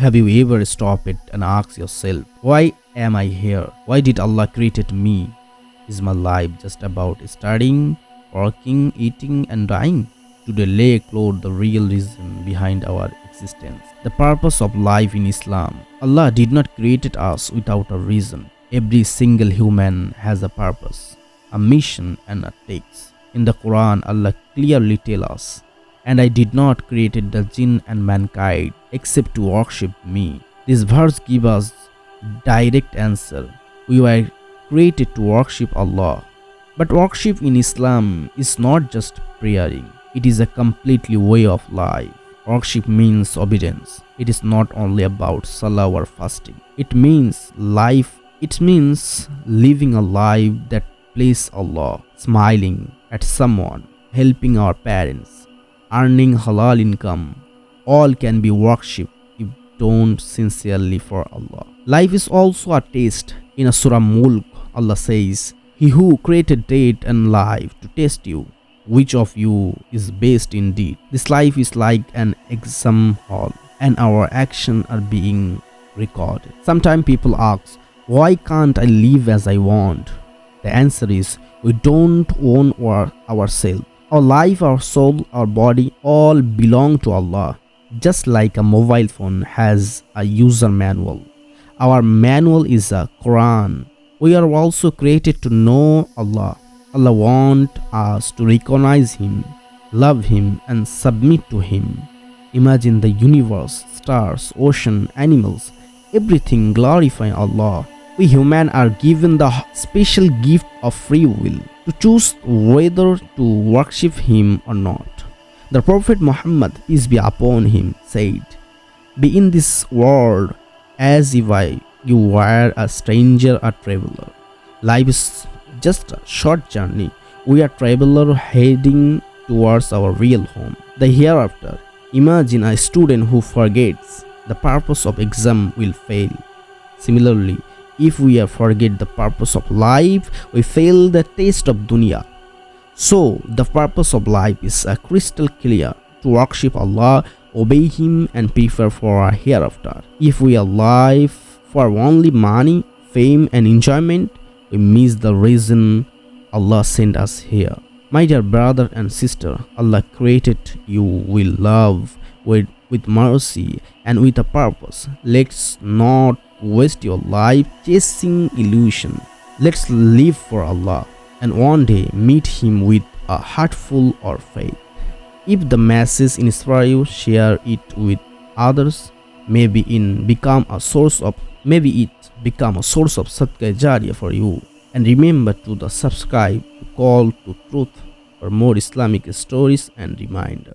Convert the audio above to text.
Have you ever stopped and asked yourself, why am I here? Why did Allah created me? Is my life just about studying, working, eating and dying? Today lay close the real reason behind our existence. The purpose of life in Islam. Allah did not create us without a reason. Every single human has a purpose, a mission and a task. In the Qur'an, Allah clearly tells us, "And I did not create the jinn and mankind except to worship me." This verse gives us direct answer. We were created to worship Allah. But worship in Islam is not just praying. It is a completely way of life. Worship means obedience. It is not only about salah or fasting. It means life. It means living a life that pleases Allah, smiling at someone, helping our parents, earning halal income. All can be worship if done sincerely for Allah. Life is also a test. In a Surah Mulk, Allah says, "He who created death and life to test you, which of you is best indeed." This life is like an exam hall, and our actions are being recorded. Sometimes people ask, why can't I live as I want? The answer is, we don't own ourselves. Our life, our soul, our body all belong to Allah. Just like a mobile phone has a user manual, our manual is a Qur'an. We are also created to know Allah. Allah wants us to recognize Him, love Him and submit to Him. Imagine the universe, stars, ocean, animals, everything glorifying Allah. We humans are given the special gift of free will to choose whether to worship Him or not. The Prophet Muhammad, peace be upon him, said, "Be in this world as if you were a stranger or traveler." Life is just a short journey. We are traveler heading towards our real home, the hereafter. Imagine a student who forgets the purpose of exam will fail. Similarly, if we forget the purpose of life, we fail the test of dunya. So, the purpose of life is crystal clear: to worship Allah, obey Him, and prepare for our hereafter. If we are alive for only money, fame, and enjoyment, we miss the reason Allah sent us here. My dear brother and sister, Allah created you with love, with mercy, and with a purpose. Let's not waste your life chasing illusion. Let's live for Allah and one day meet Him with a heart full of faith. If the message inspires you, share it with others. Maybe it become a source of sadqa jariyah for you. And remember to subscribe to Call to Truth for more Islamic stories and reminders.